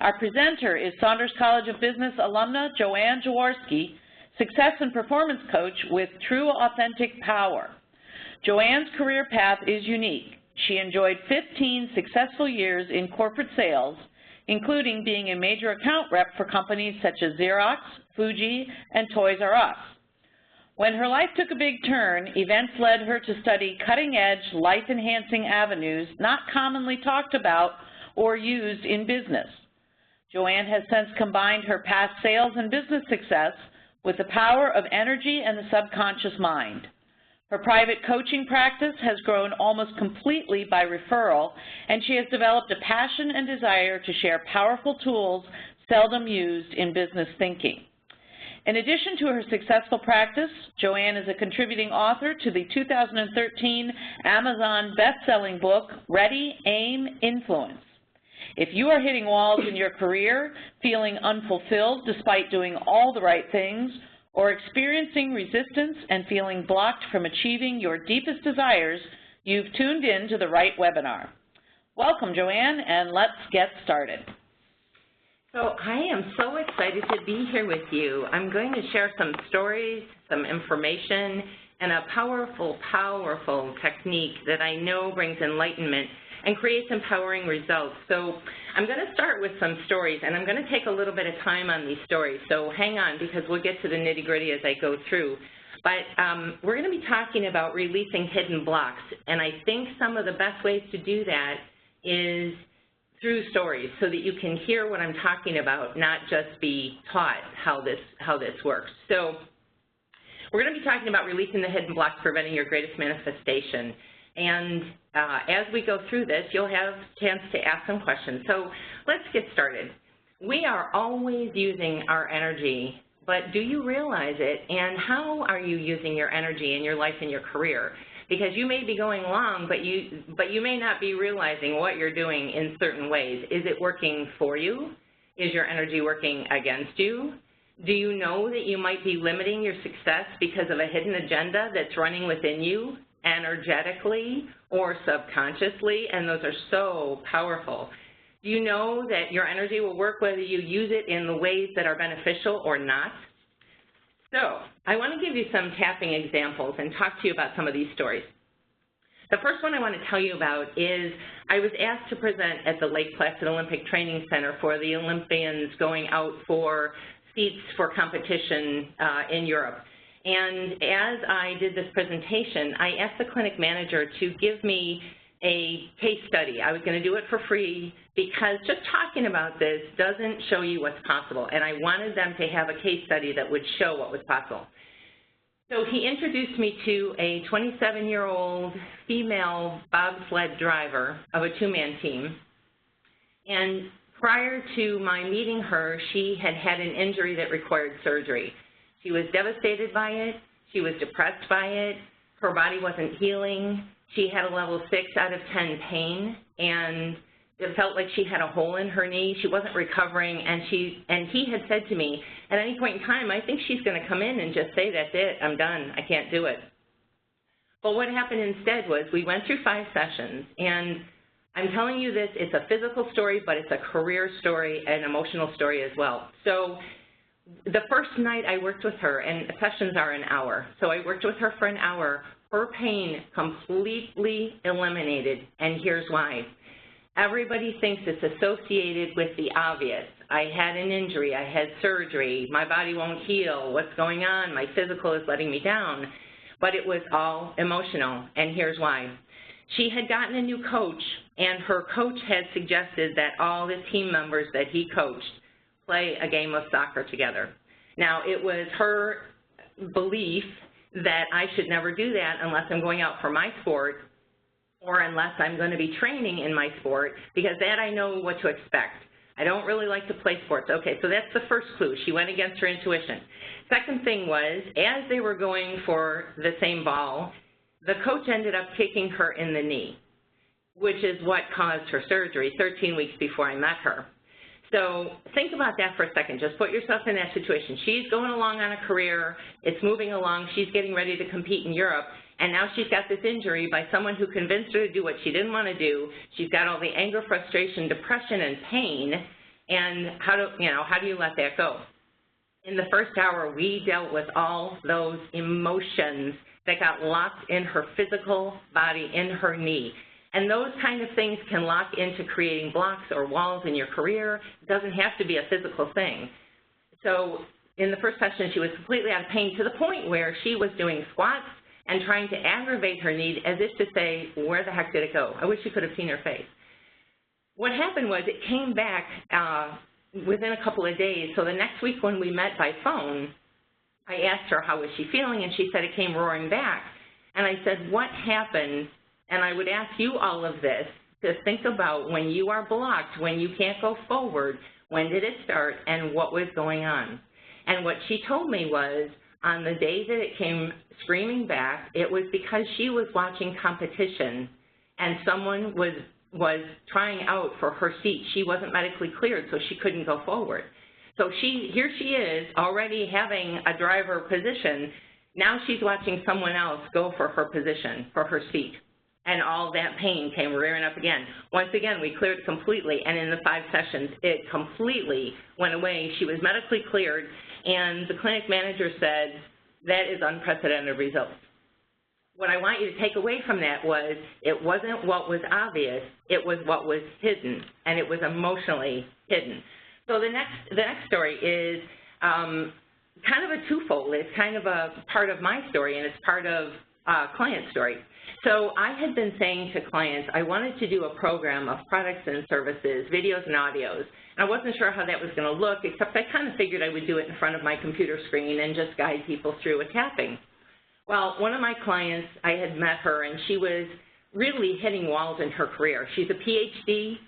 Our presenter is Saunders College of Business alumna Joanne Jaworski, Success and Performance Coach with True Authentic Power. Joanne's career path is unique. She enjoyed 15 successful years in corporate sales, including being a major account rep for companies such as Xerox, Fuji, and Toys R Us. When her life took a big turn, events led her to study cutting-edge, life-enhancing avenues not commonly talked about or used in business. Joanne has since combined her past sales and business success with the power of energy and the subconscious mind. Her private coaching practice has grown almost completely by referral, and she has developed a passion and desire to share powerful tools seldom used in business thinking. In addition to her successful practice, Joanne is a contributing author to the 2013 Amazon best-selling book, Ready, Aim, Influence. If you are hitting walls in your career, feeling unfulfilled despite doing all the right things, or experiencing resistance and feeling blocked from achieving your deepest desires, you've tuned in to the right webinar. Welcome, Joanne, and let's get started. So I am so excited to be here with you. I'm going to share some stories, some information, and a powerful, powerful technique that I know brings enlightenment and creates empowering results. So I'm going to start with some stories, and I'm going to take a little bit of time on these stories. So hang on, because we'll get to the nitty-gritty as I go through. But we're going to be talking about releasing hidden blocks, and I think some of the best ways to do that is through stories, so that you can hear what I'm talking about, not just be taught how this works. So we're going to be talking about releasing the hidden blocks, preventing your greatest manifestation. And as we go through this, you'll have a chance to ask some questions. So let's get started. We are always using our energy, but do you realize it? And how are you using your energy in your life and your career? Because you may be going along, but you may not be realizing what you're doing in certain ways. Is it working for you? Is your energy working against you? Do you know that you might be limiting your success because of a hidden agenda that's running within you, energetically or subconsciously? And those are so powerful. Do you know that your energy will work whether you use it in the ways that are beneficial or not? So I want to give you some tapping examples and talk to you about some of these stories. The first one I want to tell you about is I was asked to present at the Lake Placid Olympic Training Center for the Olympians going out for seats for competition in Europe. And as I did this presentation, I asked the clinic manager to give me a case study. I was going to do it for free because just talking about this doesn't show you what's possible, and I wanted them to have a case study that would show what was possible. So he introduced me to a 27-year-old female bobsled driver of a two-man team, and prior to my meeting her, she had had an injury that required surgery. She was devastated by it. She was depressed by it. Her body wasn't healing. She had a level 6 out of 10 pain, and it felt like she had a hole in her knee. She wasn't recovering, and he had said to me, at any point in time, I think she's going to come in and just say, that's it, I'm done, I can't do it. But what happened instead was we went through 5 sessions, and I'm telling you this, it's a physical story, but it's a career story and emotional story as well. So the first night I worked with her, and sessions are an hour, so I worked with her for an hour. Her pain completely eliminated, and here's why. Everybody thinks it's associated with the obvious. I had an injury, I had surgery, my body won't heal, what's going on, my physical is letting me down. But it was all emotional, and here's why. She had gotten a new coach, and her coach had suggested that all the team members that he coached play a game of soccer together. Now, it was her belief that I should never do that unless I'm going out for my sport or unless I'm going to be training in my sport, because that I know what to expect. I don't really like to play sports. Okay, so that's the first clue. She went against her intuition. Second thing was, as they were going for the same ball, the coach ended up kicking her in the knee, which is what caused her surgery 13 weeks before I met her. So think about that for a second. Just put yourself in that situation. She's going along on a career. It's moving along. She's getting ready to compete in Europe. And now she's got this injury by someone who convinced her to do what she didn't want to do. She's got all the anger, frustration, depression, and pain. And how do you let that go? In the first hour, we dealt with all those emotions that got locked in her physical body, in her knee. And those kind of things can lock into creating blocks or walls in your career. It doesn't have to be a physical thing. So in the first session, she was completely out of pain to the point where she was doing squats and trying to aggravate her knee as if to say, where the heck did it go? I wish you could have seen her face. What happened was it came back within a couple of days. So the next week when we met by phone, I asked her how was she feeling, and she said it came roaring back. And I said, what happened? And I would ask you all of this to think about when you are blocked, when you can't go forward, when did it start, and what was going on? And what she told me was, on the day that it came screaming back, it was because she was watching competition and someone was trying out for her seat. She wasn't medically cleared, so she couldn't go forward. So here she is already having a driver position. Now she's watching someone else go for her position, for her seat. And all that pain came rearing up again. Once again, we cleared completely, and in the 5 sessions, it completely went away. She was medically cleared, and the clinic manager said, that is unprecedented results. What I want you to take away from that was it wasn't what was obvious, it was what was hidden, and it was emotionally hidden. So the next story is kind of a twofold. It's kind of a part of my story, and it's part of client story. So I had been saying to clients I wanted to do a program of products and services, videos and audios. And I wasn't sure how that was going to look, except I kind of figured I would do it in front of my computer screen and just guide people through a tapping. Well, one of my clients, I had met her, and she was really hitting walls in her career. She's a PhD,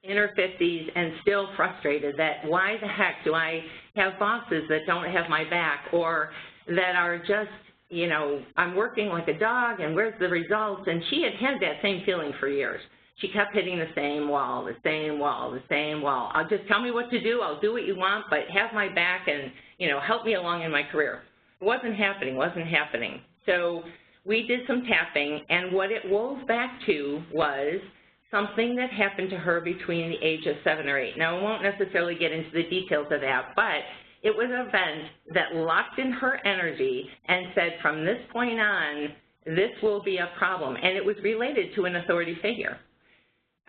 in her 50s, and still frustrated that why the heck do I have bosses that don't have my back, or that are just, you know, I'm working like a dog, and where's the results? And she had had that same feeling for years. She kept hitting the same wall, the same wall, the same wall. I'll just tell me what to do, I'll do what you want, but have my back and, you know, help me along in my career. It wasn't happening. So we did some tapping, and what it wove back to was something that happened to her between the age of 7 or 8. Now, I won't necessarily get into the details of that, but it was an event that locked in her energy and said, from this point on, this will be a problem. And it was related to an authority figure.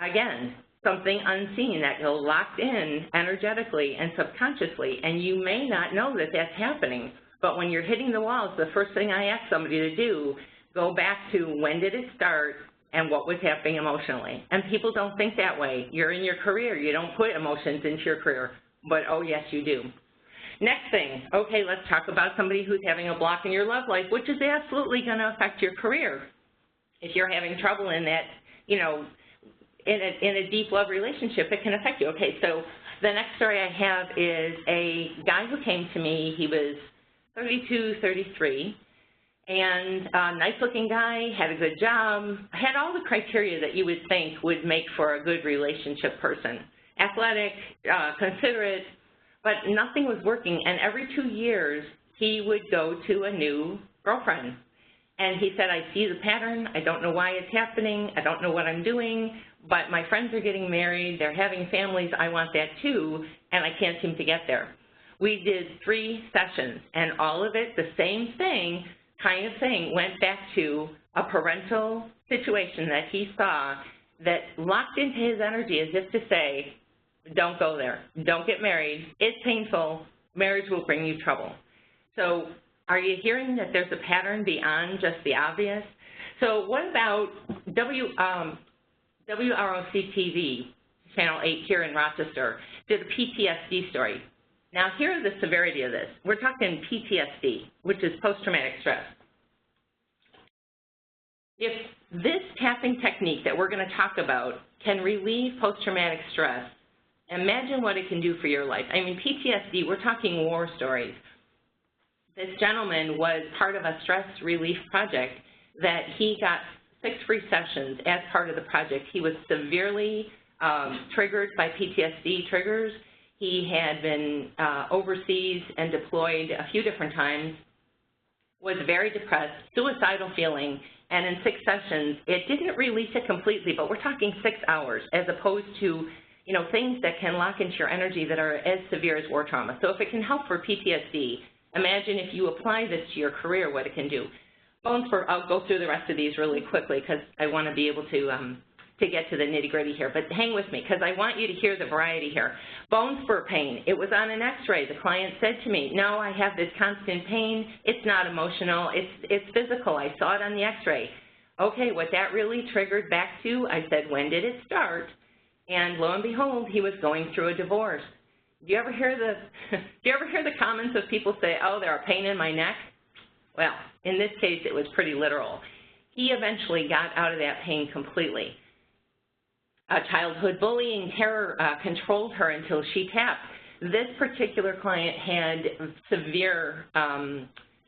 Again, something unseen that you're locked in energetically and subconsciously, and you may not know that that's happening. But when you're hitting the walls, the first thing I ask somebody to do, go back to when did it start and what was happening emotionally. And people don't think that way. You're in your career. You don't put emotions into your career. But, oh, yes, you do. Next thing, okay, let's talk about somebody who's having a block in your love life, which is absolutely going to affect your career. If you're having trouble in that, you know, in a deep love relationship, it can affect you. Okay, so the next story I have is a guy who came to me. He was 32, 33, and a nice-looking guy, had a good job, had all the criteria that you would think would make for a good relationship person. Athletic, considerate, but nothing was working, and every 2 years, he would go to a new girlfriend. And he said, I see the pattern, I don't know why it's happening, I don't know what I'm doing, but my friends are getting married, they're having families, I want that too, and I can't seem to get there. We did 3 sessions, and all of it, the same thing, kind of thing, went back to a parental situation that he saw that locked into his energy as if to say, don't go there, don't get married, it's painful, marriage will bring you trouble. So are you hearing that there's a pattern beyond just the obvious? So what about WROC-TV, Channel 8 here in Rochester, did a PTSD story. Now, here's the severity of this. We're talking PTSD, which is post-traumatic stress. If this tapping technique that we're going to talk about can relieve post-traumatic stress, imagine what it can do for your life. I mean, PTSD, we're talking war stories. This gentleman was part of a stress relief project that he got 6 free sessions as part of the project. He was severely triggered by PTSD triggers. He had been overseas and deployed a few different times, was very depressed, suicidal feeling, and in 6 sessions, it didn't release it completely, but we're talking 6 hours as opposed to, you know, things that can lock into your energy that are as severe as war trauma. So if it can help for PTSD, imagine if you apply this to your career, what it can do. Bones for, I'll go through the rest of these really quickly because I want to be able to get to the nitty-gritty here, but hang with me because I want you to hear the variety here. Bone spur pain, it was on an x-ray. The client said to me, no, I have this constant pain. It's not emotional, it's physical. I saw it on the x-ray. Okay, what that really triggered back to, I said, when did it start? And lo and behold, he was going through a divorce. Do you ever hear the comments of people say, oh, there's a pain in my neck? Well, in this case, it was pretty literal. He eventually got out of that pain completely. Childhood bullying, terror controlled her until she tapped. This particular client had severe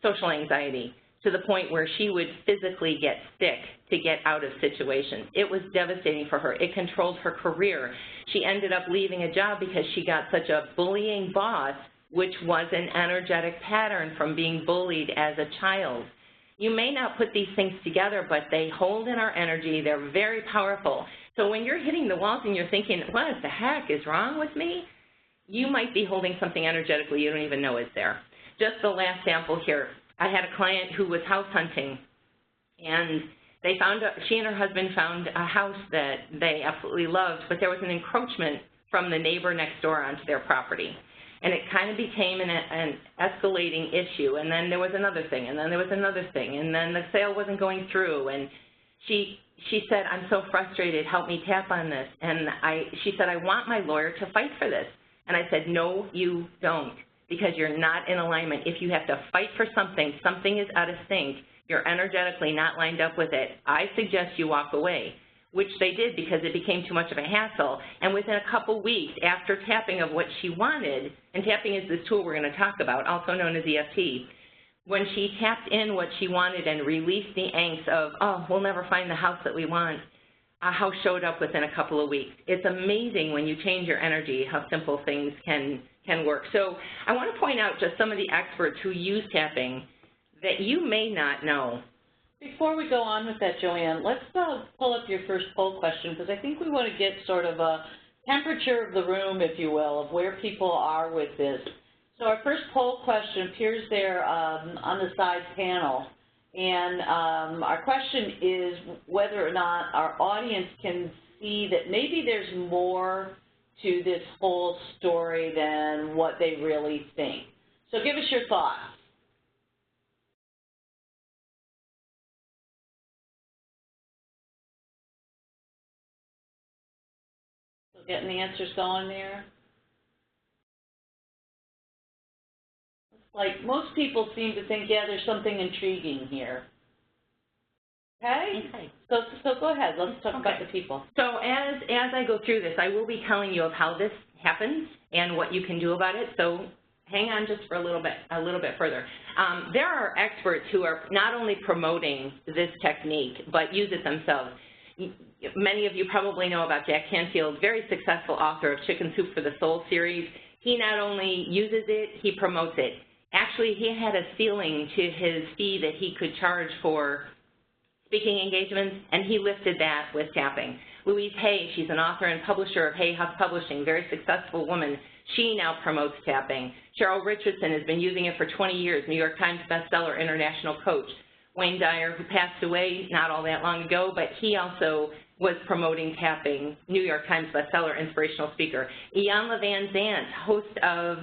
social anxiety to the point where she would physically get sick to get out of situations. It was devastating for her. It controlled her career. She ended up leaving a job because she got such a bullying boss, which was an energetic pattern from being bullied as a child. You may not put these things together, but they hold in our energy. They're very powerful. So when you're hitting the walls and you're thinking, what the heck is wrong with me? You might be holding something energetically you don't even know is there. Just the last sample here. I had a client who was house hunting, and they found, she and her husband found a house that they absolutely loved, but there was an encroachment from the neighbor next door onto their property. And it kind of became an escalating issue, and then there was another thing, and then there was another thing, and then the sale wasn't going through, and she said, I'm so frustrated, help me tap on this. And she said, I want my lawyer to fight for this. And I said, no, you don't, because you're not in alignment. If you have to fight for something, something is out of sync, you're energetically not lined up with it, I suggest you walk away, which they did because it became too much of a hassle. And within a couple weeks after tapping of what she wanted, and tapping is this tool we're going to talk about, also known as EFT, when she tapped in what she wanted and released the angst of, oh, we'll never find the house that we want, a house showed up within a couple of weeks. It's amazing when you change your energy how simple things can work. So I want to point out just some of the experts who use tapping that you may not know. Before we go on with that, Joanne, let's pull up your first poll question, because I think we want to get sort of a temperature of the room, if you will, of where people are with this. So our first poll question appears there on the side panel, and our question is whether or not our audience can see that maybe there's more to this whole story than what they really think. So give us your thoughts. So getting the answers going there. Like, most people seem to think, yeah, there's something intriguing here. Okay? So go ahead. Let's talk about the people. So as I go through this, I will be telling you of how this happens and what you can do about it. So hang on just for a little bit further. There are experts who are not only promoting this technique, but use it themselves. Many of you probably know about Jack Canfield, very successful author of Chicken Soup for the Soul series. He not only uses it, he promotes it. Actually, he had a ceiling to his fee that he could charge for speaking engagements, and he lifted that with tapping. Louise Hay, she's an author and publisher of Hay House Publishing, very successful woman. She now promotes tapping. Cheryl Richardson has been using it for 20 years, New York Times bestseller, international coach. Wayne Dyer, who passed away not all that long ago, but he also was promoting tapping, New York Times bestseller, inspirational speaker. Iyanla Van Zandt, host of,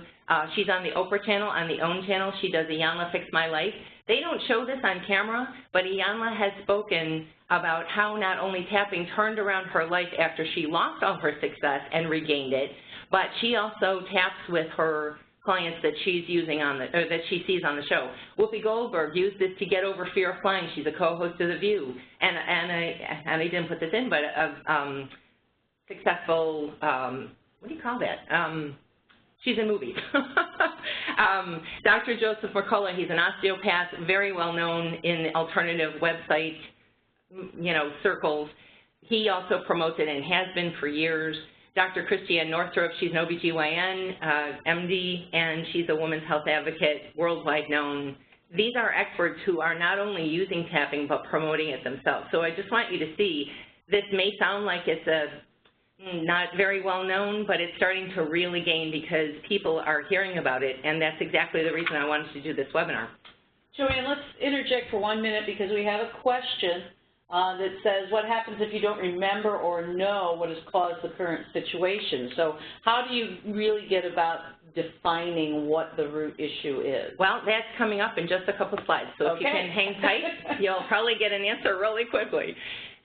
she's on the Oprah channel, on the OWN channel. She does Iyanla Fix My Life. They don't show this on camera, but Iyanla has spoken about how not only tapping turned around her life after she lost all her success and regained it, but she also taps with her clients that she's using on the, or that she sees on the show. Whoopi Goldberg used this to get over fear of flying. She's a co-host of The View, and I didn't put this in, but a successful, what do you call that? She's in movies. Dr. Joseph McCullough, he's an osteopath, very well known in the alternative website, circles. He also promotes it and has been for years. Dr. Christiane Northrup, she's an OBGYN, MD, and she's a women's health advocate, worldwide known. These are experts who are not only using tapping, but promoting it themselves. So I just want you to see, this may sound like it's a not very well known, but it's starting to really gain because people are hearing about it, and that's exactly the reason I wanted to do this webinar. Joanne, let's interject for 1 minute because we have a question that says, what happens if you don't remember or know what has caused the current situation? So how do you really get about defining what the root issue is? Well, that's coming up in just a couple slides, so if you can hang tight, you'll probably get an answer really quickly.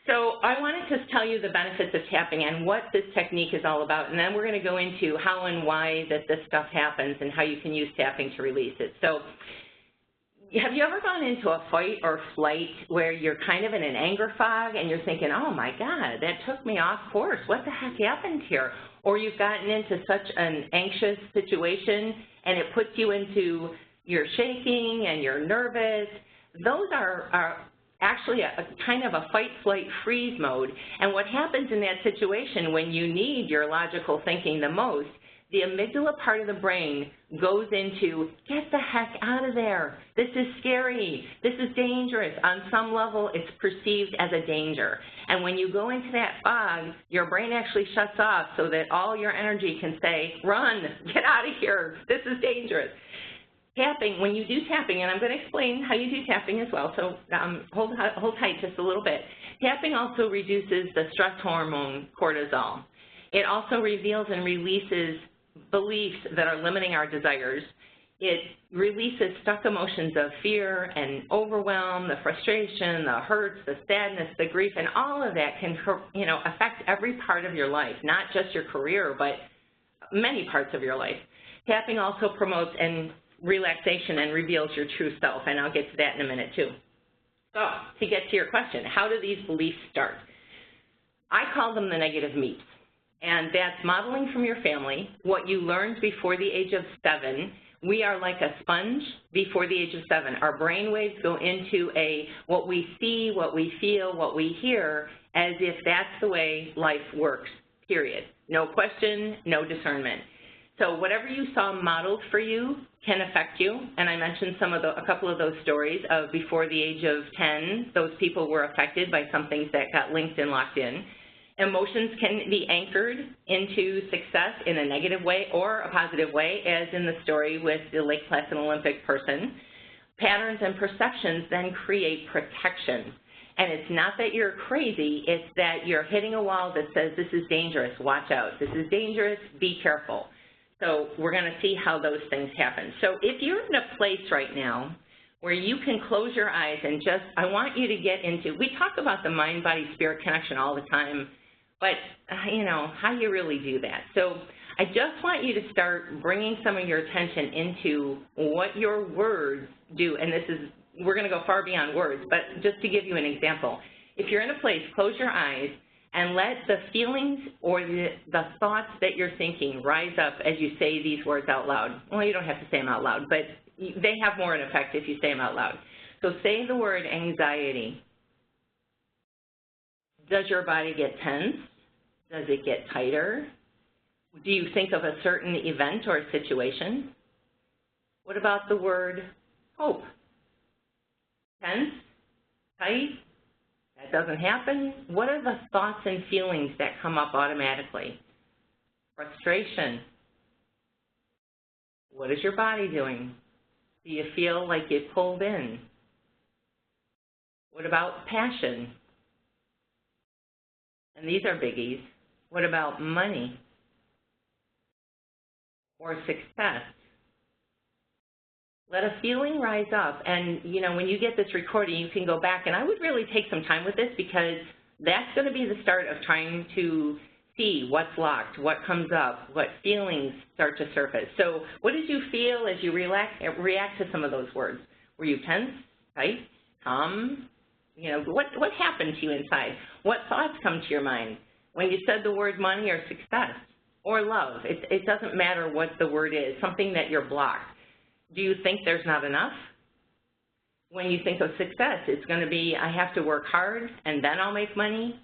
So I wanted to tell you the benefits of tapping and what this technique is all about, and then we're going to go into how and why that this stuff happens and how you can use tapping to release it. So have you ever gone into a fight or flight where you're kind of in an anger fog and you're thinking, oh my God, that took me off course. What the heck happened here? Or you've gotten into such an anxious situation and it puts you into, you're shaking and you're nervous. Those are actually a kind of a fight, flight, freeze mode. And what happens in that situation when you need your logical thinking the most, the amygdala part of the brain goes into, get the heck out of there. This is scary. This is dangerous. On some level, it's perceived as a danger. And when you go into that fog, your brain actually shuts off so that all your energy can say, run, get out of here. This is dangerous. Tapping, when you do tapping, and I'm going to explain how you do tapping as well, so hold tight just a little bit. Tapping also reduces the stress hormone cortisol. It also reveals and releases beliefs that are limiting our desires. It releases stuck emotions of fear and overwhelm, the frustration, the hurts, the sadness, the grief, and all of that can, affect every part of your life, not just your career, but many parts of your life. Tapping also promotes relaxation and reveals your true self, and I'll get to that in a minute too. So, to get to your question, how do these beliefs start? I call them the negative MEPs. And that's modeling from your family, what you learned before the age of 7. We are like a sponge before the age of 7. Our brain waves go into what we see, what we feel, what we hear, as if that's the way life works, period. No question, no discernment. So whatever you saw modeled for you can affect you, and I mentioned a couple of those stories of before the age of 10, those people were affected by some things that got linked and locked in. Emotions can be anchored into success in a negative way or a positive way, as in the story with the Lake Placid Olympic person. Patterns and perceptions then create protection. And it's not that you're crazy, it's that you're hitting a wall that says this is dangerous, watch out. This is dangerous, be careful. So we're going to see how those things happen. So if you're in a place right now where you can close your eyes and just, I want you to get into, we talk about the mind-body-spirit connection all the time, but, how you really do that. So I just want you to start bringing some of your attention into what your words do, and we're going to go far beyond words, but just to give you an example. If you're in a place, close your eyes and let the feelings or the thoughts that you're thinking rise up as you say these words out loud. Well, you don't have to say them out loud, but they have more in effect if you say them out loud. So say the word anxiety. Does your body get tense? Does it get tighter? Do you think of a certain event or situation? What about the word hope? Tense? Tight? That doesn't happen? What are the thoughts and feelings that come up automatically? Frustration. What is your body doing? Do you feel like you're pulled in? What about passion? And these are biggies. What about money or success? Let a feeling rise up, and when you get this recording, you can go back, and I would really take some time with this because that's going to be the start of trying to see what's locked, what comes up, what feelings start to surface. So what did you feel as you react to some of those words? Were you tense, tight, calm? What happened to you inside? What thoughts come to your mind when you said the word money or success or love? It doesn't matter what the word is, something that you're blocked. Do you think there's not enough? When you think of success, it's going to be, I have to work hard and then I'll make money.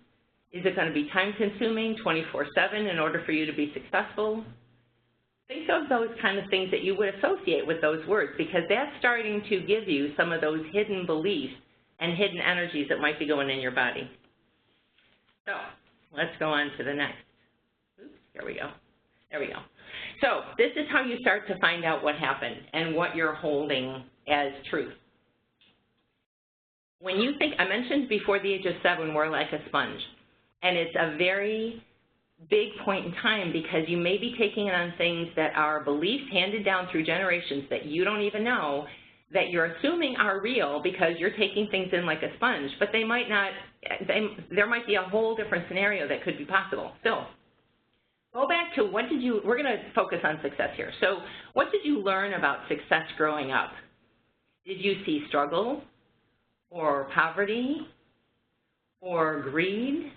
Is it going to be time-consuming, 24/7 in order for you to be successful? Think of those kind of things that you would associate with those words, because that's starting to give you some of those hidden beliefs and hidden energies that might be going in your body. So let's go on to the next. There we go. There we go. So this is how you start to find out what happened and what you're holding as truth. When you think, I mentioned before the age of 7, we're like a sponge. And it's a very big point in time because you may be taking on things that are beliefs handed down through generations that you don't even know that you're assuming are real because you're taking things in like a sponge, but they might not, there might be a whole different scenario that could be possible. So go back to what did you, we're going to focus on success here. So what did you learn about success growing up? Did you see struggle or poverty or greed?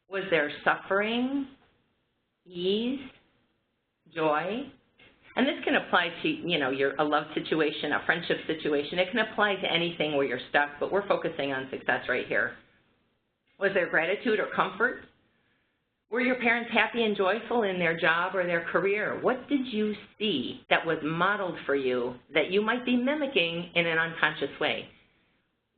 Was there suffering, ease, joy? And this can apply to, you know, a love situation, a friendship situation. It can apply to anything where you're stuck, but we're focusing on success right here. Was there gratitude or comfort? Were your parents happy and joyful in their job or their career? What did you see that was modeled for you that you might be mimicking in an unconscious way?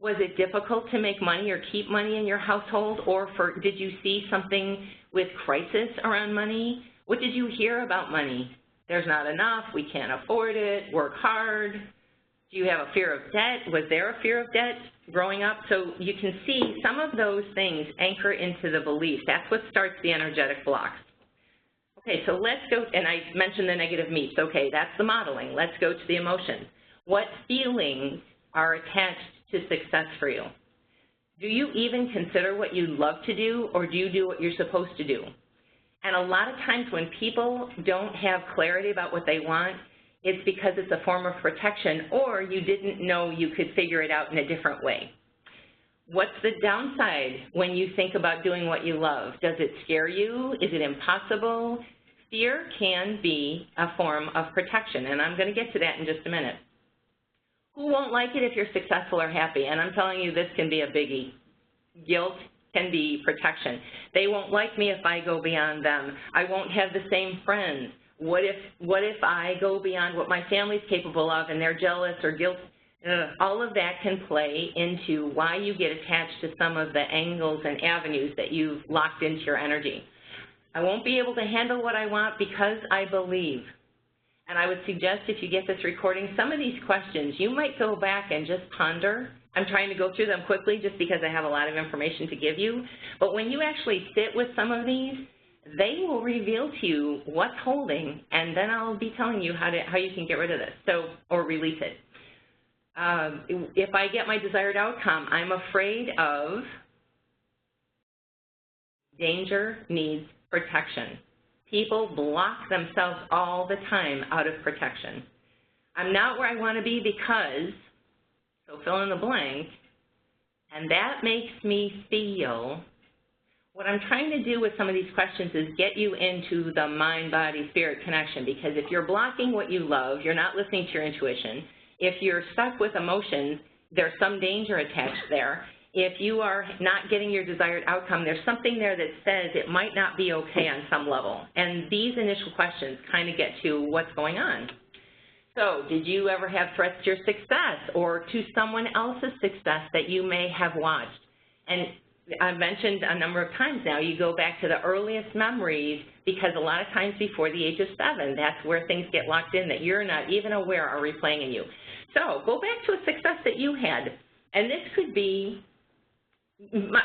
Was it difficult to make money or keep money in your household, or did you see something with crisis around money? What did you hear about money? There's not enough, we can't afford it, work hard. Do you have a fear of debt? Was there a fear of debt growing up? So you can see some of those things anchor into the beliefs. That's what starts the energetic blocks. Okay, so let's go, and I mentioned the negative MEPs. Okay, that's the modeling. Let's go to the emotions. What feelings are attached to success for you? Do you even consider what you love to do, or do you do what you're supposed to do? And a lot of times when people don't have clarity about what they want, it's because it's a form of protection, or you didn't know you could figure it out in a different way. What's the downside when you think about doing what you love? Does it scare you? Is it impossible? Fear can be a form of protection, and I'm going to get to that in just a minute. Who won't like it if you're successful or happy? And I'm telling you, this can be a biggie. Guilt can be protection. They won't like me if I go beyond them. I won't have the same friends. What if I go beyond what my family's capable of and they're jealous or guilt? All of that can play into why you get attached to some of the angles and avenues that you've locked into your energy. I won't be able to handle what I want because I believe. And I would suggest if you get this recording, some of these questions, you might go back and just ponder. I'm trying to go through them quickly just because I have a lot of information to give you. But when you actually sit with some of these, they will reveal to you what's holding, and then I'll be telling you how you can get rid of this, or release it. If I get my desired outcome, I'm afraid of danger needs protection. People block themselves all the time out of protection. I'm not where I want to be because, so fill in the blank, and that makes me feel. What I'm trying to do with some of these questions is get you into the mind-body-spirit connection, because if you're blocking what you love, you're not listening to your intuition. If you're stuck with emotions, there's some danger attached there. If you are not getting your desired outcome, there's something there that says it might not be okay on some level. And these initial questions kind of get to what's going on. So did you ever have threats to your success or to someone else's success that you may have watched? And I've mentioned a number of times now, you go back to the earliest memories, because a lot of times before the age of 7, that's where things get locked in that you're not even aware are replaying in you. So go back to a success that you had. And this could be,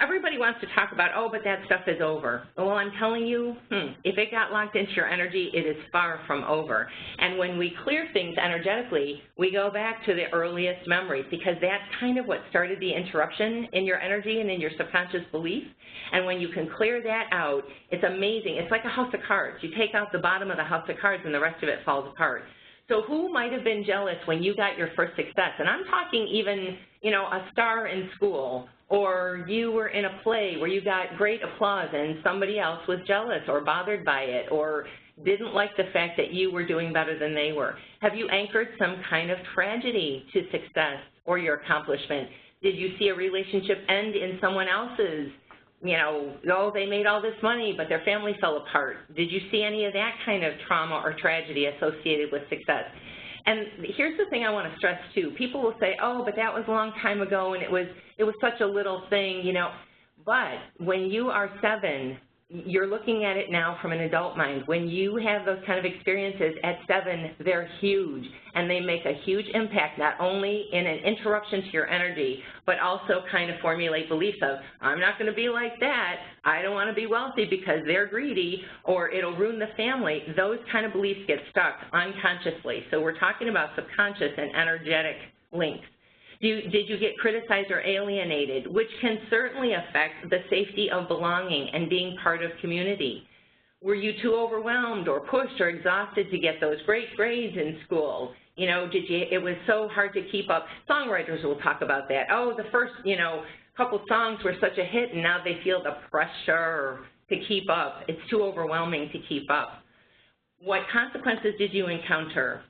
everybody wants to talk about, oh, but that stuff is over. Well, I'm telling you, if it got locked into your energy, it is far from over. And when we clear things energetically, we go back to the earliest memories, because that's kind of what started the interruption in your energy and in your subconscious belief. And when you can clear that out, it's amazing. It's like a house of cards. You take out the bottom of the house of cards and the rest of it falls apart. So who might have been jealous when you got your first success? And I'm talking even, you know, a star in school, or you were in a play where you got great applause and somebody else was jealous or bothered by it or didn't like the fact that you were doing better than they were. Have you anchored some kind of tragedy to success or your accomplishment? Did you see a relationship end in someone else's? You know, oh, they made all this money, but their family fell apart. Did you see any of that kind of trauma or tragedy associated with success? And here's the thing I want to stress, too. People will say, oh, but that was a long time ago, and it was such a little thing, you know. But when you are 7, you're looking at it now from an adult mind. When you have those kind of experiences at 7, they're huge, and they make a huge impact, not only in an interruption to your energy, but also kind of formulate beliefs of, I'm not going to be like that, I don't want to be wealthy because they're greedy, or it'll ruin the family. Those kind of beliefs get stuck unconsciously. So we're talking about subconscious and energetic links. Did you get criticized or alienated, which can certainly affect the safety of belonging and being part of community? Were you too overwhelmed or pushed or exhausted to get those great grades in school? You know, it was so hard to keep up. Songwriters will talk about that. Oh, the first, couple songs were such a hit, and now they feel the pressure to keep up. It's too overwhelming to keep up. What consequences did you encounter?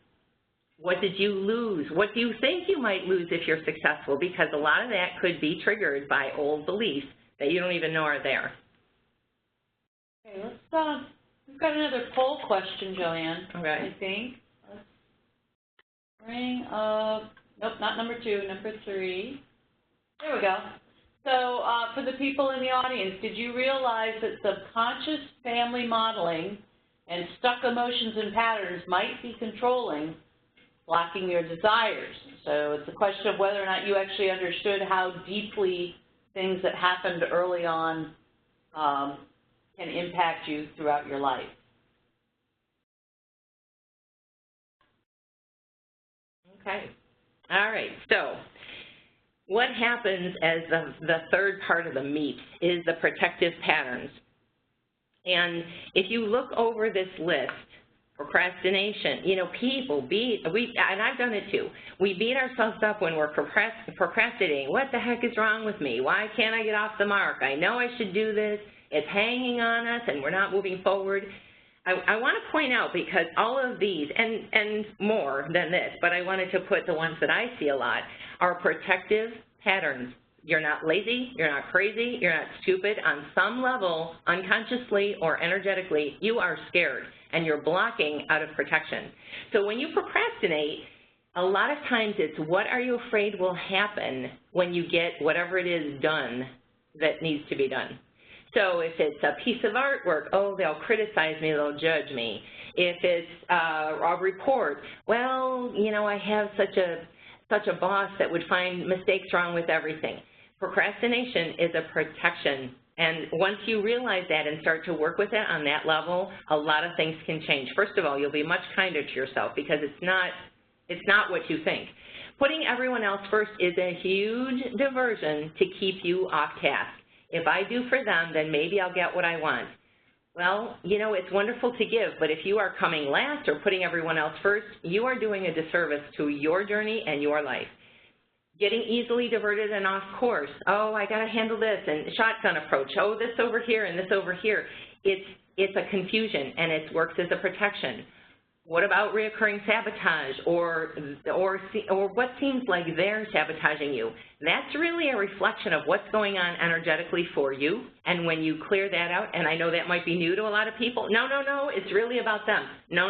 What did you lose? What do you think you might lose if you're successful? Because a lot of that could be triggered by old beliefs that you don't even know are there. Okay, we've got another poll question, Joanne. Okay. I think. Let's bring up, nope, not number 2, number 3. There we go. So for the people in the audience, did you realize that subconscious family modeling and stuck emotions and patterns might be controlling, blocking your desires? So it's a question of whether or not you actually understood how deeply things that happened early on can impact you throughout your life. Okay. All right. So what happens as the third part of the MEPs is the protective patterns. And if you look over this list, procrastination, people and I've done it too. We beat ourselves up when we're procrastinating. What the heck is wrong with me? Why can't I get off the mark? I know I should do this. It's hanging on us and we're not moving forward. I want to point out, because all of these, and more than this, but I wanted to put the ones that I see a lot, are protective patterns. You're not lazy, you're not crazy, you're not stupid. On some level, unconsciously or energetically, you are scared and you're blocking out of protection. So when you procrastinate, a lot of times it's what are you afraid will happen when you get whatever it is done that needs to be done. So if it's a piece of artwork, oh, they'll criticize me, they'll judge me. If it's a report, well, I have such a boss that would find mistakes wrong with everything. Procrastination is a protection, and once you realize that and start to work with it on that level, a lot of things can change. First of all, you'll be much kinder to yourself because it's not what you think. Putting everyone else first is a huge diversion to keep you off task. If I do for them, then maybe I'll get what I want. Well, it's wonderful to give, but if you are coming last or putting everyone else first, you are doing a disservice to your journey and your life. Getting easily diverted and off course. Oh, I got to handle this, and shotgun approach. Oh, this over here and this over here. It's a confusion, and it works as a protection. What about reoccurring sabotage or what seems like they're sabotaging you? That's really a reflection of what's going on energetically for you. And when you clear that out, and I know that might be new to a lot of people, no, it's really about them. No,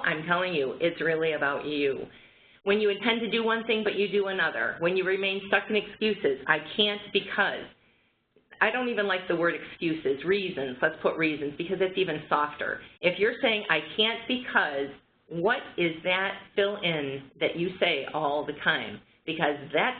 I'm telling you, it's really about you. When you intend to do one thing but you do another. When you remain stuck in excuses, I can't because. I don't even like the word excuses, reasons. Let's put reasons because it's even softer. If you're saying I can't because, what is that fill in that you say all the time? Because that's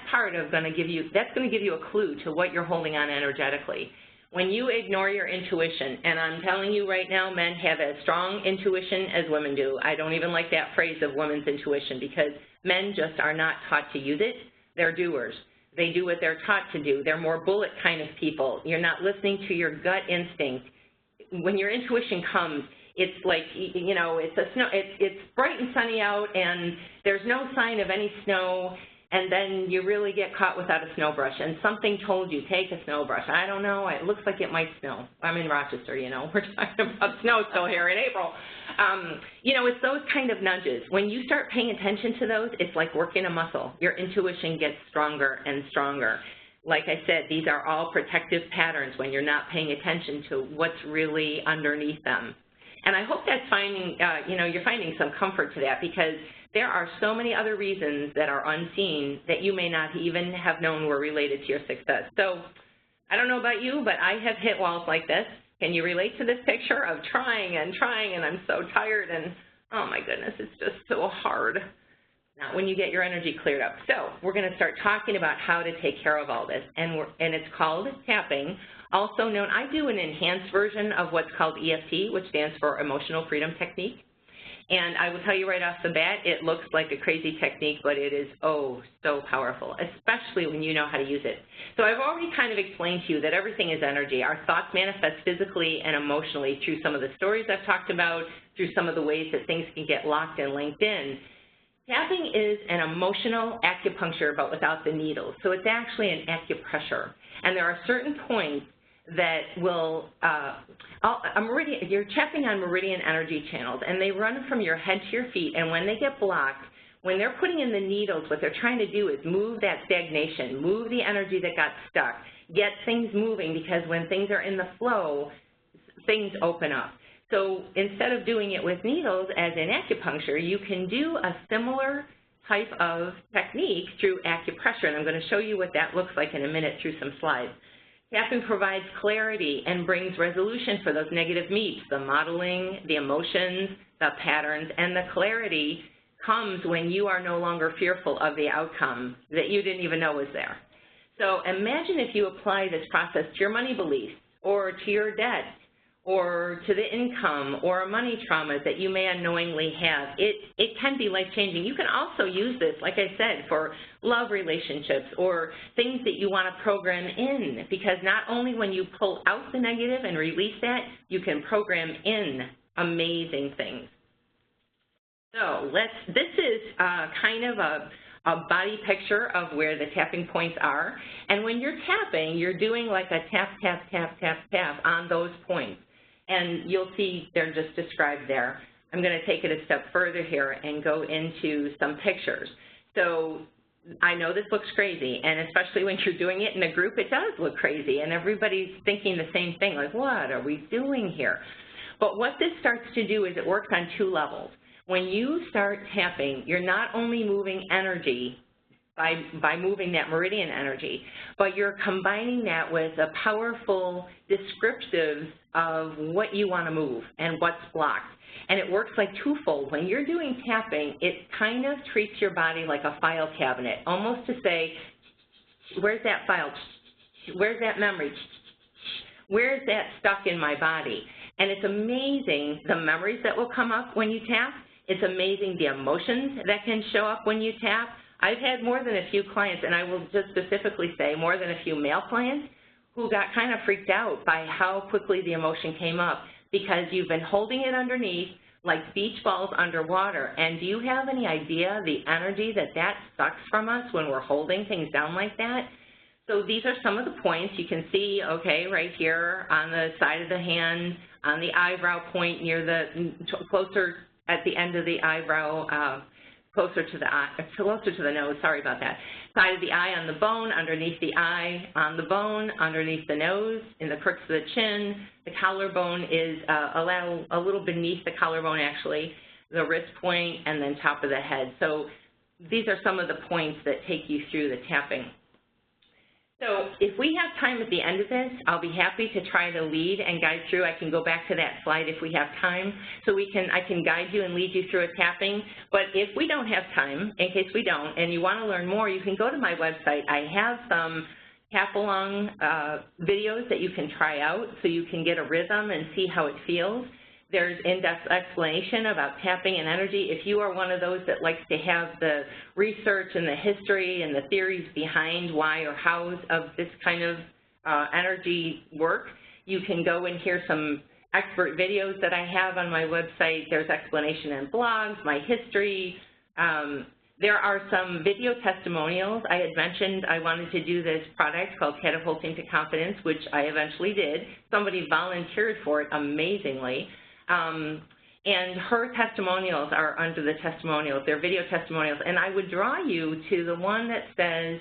going to give you a clue to what you're holding on energetically. When you ignore your intuition, and I'm telling you right now, men have as strong intuition as women do. I don't even like that phrase of women's intuition because men just are not taught to use it. They're doers. They do what they're taught to do. They're more bullet kind of people. You're not listening to your gut instinct. When your intuition comes, it's like, it's bright and sunny out and there's no sign of any snow, and then you really get caught without a snow brush, and something told you, take a snow brush. I don't know, it looks like it might snow. I'm in Rochester, we're talking about snow still here in April. It's those kind of nudges. When you start paying attention to those, it's like working a muscle. Your intuition gets stronger and stronger. Like I said, these are all protective patterns when you're not paying attention to what's really underneath them. And I hope that's you're finding some comfort to that, because there are so many other reasons that are unseen that you may not even have known were related to your success. So I don't know about you, but I have hit walls like this. Can you relate to this picture of trying and trying and I'm so tired and, oh my goodness, it's just so hard? Not when you get your energy cleared up. So we're going to start talking about how to take care of all this, and it's called tapping, also known, I do an enhanced version of what's called EFT, which stands for Emotional Freedom Technique. And I will tell you right off the bat, it looks like a crazy technique, but it is, oh, so powerful, especially when you know how to use it. So I've already kind of explained to you that everything is energy. Our thoughts manifest physically and emotionally through some of the stories I've talked about, through some of the ways that things can get locked and linked in. Tapping is an emotional acupuncture, but without the needles. So it's actually an acupressure. And there are certain points that will, you're tapping on meridian energy channels, and they run from your head to your feet, and when they get blocked, when they're putting in the needles, what they're trying to do is move that stagnation, move the energy that got stuck, get things moving, because when things are in the flow, things open up. So instead of doing it with needles, as in acupuncture, you can do a similar type of technique through acupressure, and I'm going to show you what that looks like in a minute through some slides. Tapping provides clarity and brings resolution for those negative MEPs, the modeling, the emotions, the patterns, and the clarity comes when you are no longer fearful of the outcome that you didn't even know was there. So imagine if you apply this process to your money beliefs, or to your debt, or to the income or a money trauma that you may unknowingly have. It can be life-changing. You can also use this, like I said, for love relationships or things that you want to program in, because not only when you pull out the negative and release that, you can program in amazing things. So this is kind of a body picture of where the tapping points are. And when you're tapping, you're doing like a tap, tap, tap, tap, tap on those points. And you'll see they're just described there. I'm going to take it a step further here and go into some pictures. So I know this looks crazy, and especially when you're doing it in a group, it does look crazy, and everybody's thinking the same thing, like, what are we doing here? But what this starts to do is it works on two levels. When you start tapping, you're not only moving energy by moving that meridian energy, but you're combining that with a powerful descriptives of what you want to move and what's blocked. And it works like twofold. When you're doing tapping, it kind of treats your body like a file cabinet, almost to say, where's that file? Where's that memory? Where's that stuck in my body? And it's amazing the memories that will come up when you tap. It's amazing the emotions that can show up when you tap. I've had more than a few clients, and I will just specifically say more than a few male clients, who got kind of freaked out by how quickly the emotion came up, because you've been holding it underneath like beach balls underwater. And do you have any idea the energy that sucks from us when we're holding things down like that? So these are some of the points you can see, okay, right here on the side of the hand, on the eyebrow point near the, closer at the end of the eyebrow, closer to the eye, closer to the nose, sorry about that. Side of the eye on the bone, underneath the eye, on the bone, underneath the nose, in the crooks of the chin. The collarbone is a little beneath the collarbone, actually, the wrist point, and then top of the head. So these are some of the points that take you through the tapping. So if we have time at the end of this, I'll be happy to try to lead and guide through. I can go back to that slide if we have time, so I can guide you and lead you through a tapping. But if we don't have time, in case we don't, and you want to learn more, you can go to my website. I have some tap-along videos that you can try out so you can get a rhythm and see how it feels. There's in-depth explanation about tapping and energy. If you are one of those that likes to have the research and the history and the theories behind why or how of this kind of energy work, you can go and hear some expert videos that I have on my website. There's explanation in blogs, my history. There are some video testimonials. I had mentioned I wanted to do this product called Catapulting to Confidence, which I eventually did. Somebody volunteered for it amazingly. And her testimonials are under the testimonials. They're video testimonials. And I would draw you to the one that says,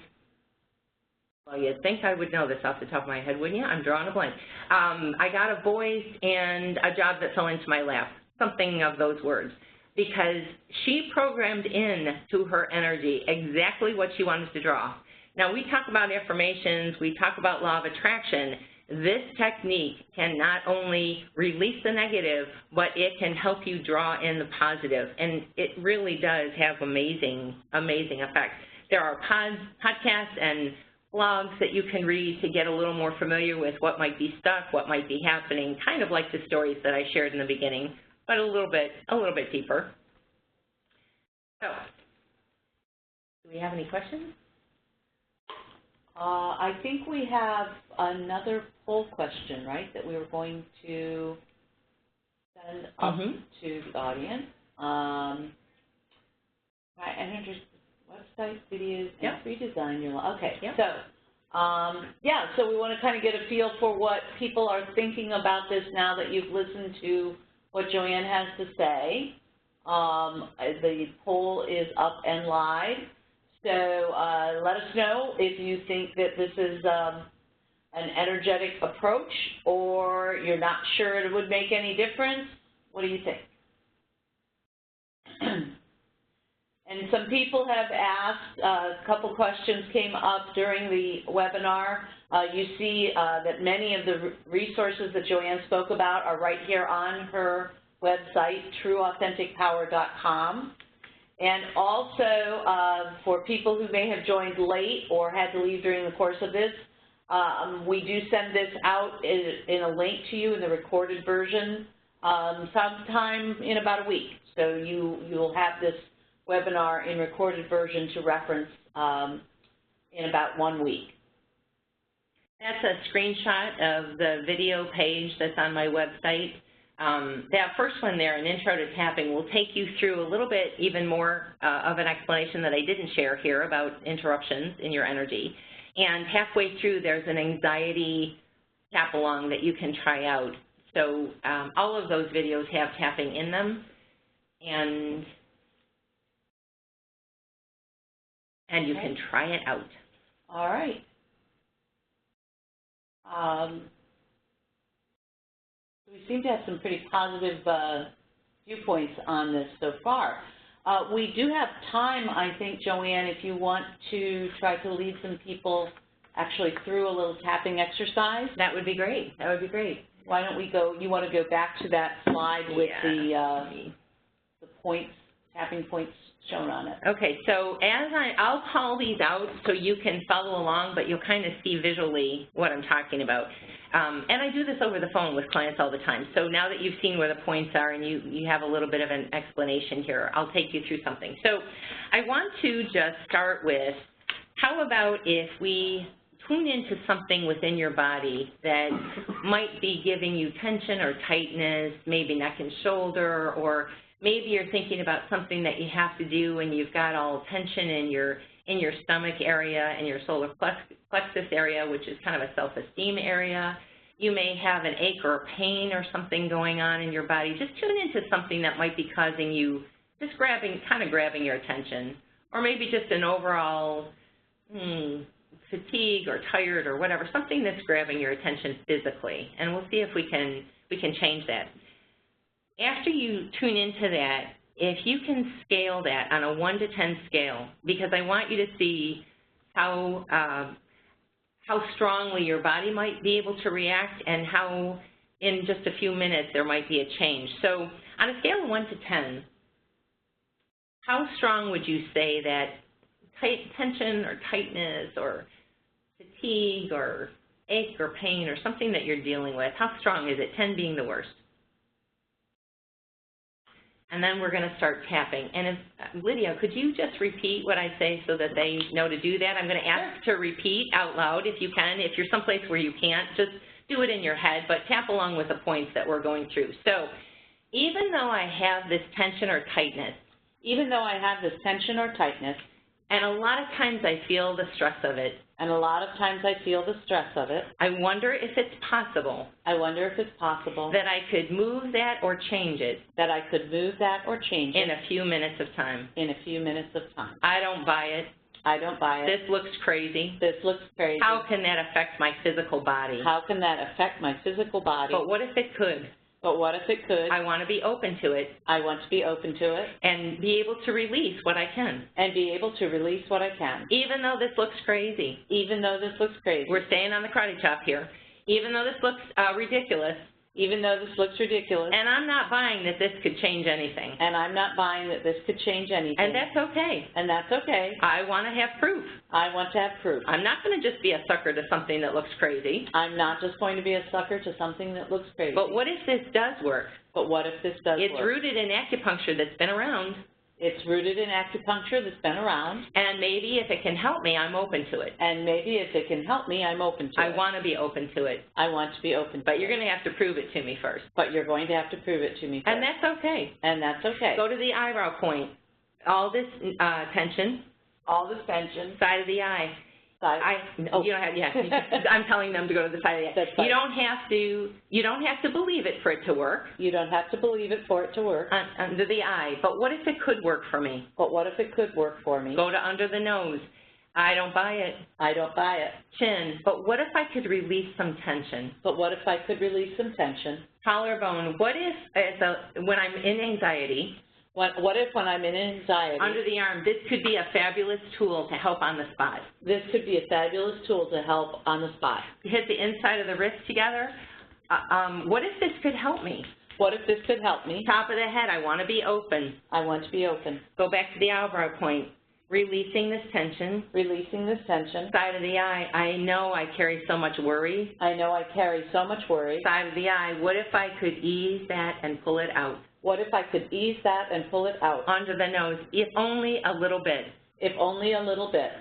well, you'd think I would know this off the top of my head, wouldn't you? I'm drawing a blank. I got a voice and a job that fell into my lap, something of those words, because she programmed in to her energy exactly what she wanted to draw. Now, we talk about affirmations, we talk about law of attraction. this technique can not only release the negative, but it can help you draw in the positive, and it really does have amazing, amazing effects. There are podcasts and blogs that you can read to get a little more familiar with what might be stuck, what might be happening, kind of like the stories that I shared in the beginning, but a little bit deeper. So, do we have any questions? I think we have another poll question, right, that we were going to send up to the audience. Right, and just website, videos, and redesign your life. Okay, so, yeah, so we want to kind of get a feel for what people are thinking about this now that you've listened to what Joanne has to say. The poll is up and live. So let us know if you think that this is an energetic approach or you're not sure it would make any difference. What do you think? And some people have asked, a couple questions came up during the webinar. You see that many of the resources that Joanne spoke about are right here on her website, trueauthenticpower.com. And also, for people who may have joined late or had to leave during the course of this, we do send this out in a link to you in the recorded version sometime in about a week. So you'll have this webinar in recorded version to reference in about 1 week. That's a screenshot of the video page that's on my website. That first one there, an intro to tapping, will take you through a little bit even more of an explanation that I didn't share here about interruptions in your energy. And halfway through, there's an anxiety tap along that you can try out. So all of those videos have tapping in them, and you can try it out. All right. We seem to have some pretty positive viewpoints on this so far. We do have time, I think, Joanne, if you want to try to lead some people actually through a little tapping exercise. That would be great. That would be great. Why don't we go, you want to go back to that slide with the points, tapping points shown on it. Okay, so I'll call these out so you can follow along, but you'll kind of see visually what I'm talking about. And I do this over the phone with clients all the time. So now that you've seen where the points are and you have a little bit of an explanation here, I'll take you through something. So I want to just start with, how about if we tune into something within your body that might be giving you tension or tightness, maybe neck and shoulder, or maybe you're thinking about something that you have to do and you've got all tension in your stomach area and your solar plexus area, which is kind of a self-esteem area. You may have an ache or a pain or something going on in your body. Just tune into something that might be causing you, just kind of grabbing your attention, or maybe just an overall fatigue or tired or whatever, something that's grabbing your attention physically. And we'll see if we can change that. After you tune into that, if you can scale that on a 1 to 10 scale, because I want you to see how strongly your body might be able to react and how in just a few minutes there might be a change. So on a scale of 1 to 10, how strong would you say that tension or tightness or fatigue or ache or pain or something that you're dealing with, how strong is it, 10 being the worst? And then we're going to start tapping. And if, Lydia, could you just repeat what I say so that they know to do that? I'm going to ask to repeat out loud if you can. If you're someplace where you can't, just do it in your head, but tap along with the points that we're going through. So even though I have this tension or tightness, and a lot of times I feel the stress of it, I wonder if it's possible that I could move that or change it in a few minutes of time. I don't buy it. This looks crazy. How can that affect my physical body? But what if it could? I want to be open to it. And be able to release what I can. Even though this looks crazy. We're staying on the karate chop here. even though this looks ridiculous. Even though this looks ridiculous. And I'm not buying that this could change anything. And I'm not buying that this could change anything. And that's okay. And that's okay. I want to have proof. I want to have proof. I'm not going to just be a sucker to something that looks crazy. I'm not just going to be a sucker to something that looks crazy. But what if this does work? But what if this does work? It's rooted in acupuncture that's been around. It's rooted in acupuncture that's been around. And maybe if it can help me, I'm open to it. And maybe if it can help me, I'm open to it. I want to be open to it. I want to be open to it. But you're going to have to prove it to me first. But you're going to have to prove it to me first. And that's okay. And that's okay. Go to the eyebrow point. All this tension. All this tension. Side of the eye. You don't have, yeah, I'm telling them to go to the side of the eye. That's fine. You don't have to believe it for it to work. You don't have to believe it for it to work. Under the eye. But what if it could work for me? But what if it could work for me? Go to under the nose. I don't buy it. I don't buy it. Chin. But what if I could release some tension? But what if I could release some tension? Collarbone. What if, when I'm in anxiety, what if when I'm in anxiety? Under the arm, this could be a fabulous tool to help on the spot. This could be a fabulous tool to help on the spot. Hit the inside of the wrist together. What if this could help me? What if this could help me? Top of the head, I want to be open. I want to be open. Go back to the eyebrow point. Releasing this tension. Releasing this tension. Side of the eye, I know I carry so much worry. I know I carry so much worry. Side of the eye, what if I could ease that and pull it out? What if I could ease that and pull it out? Under the nose, if only a little bit. If only a little bit.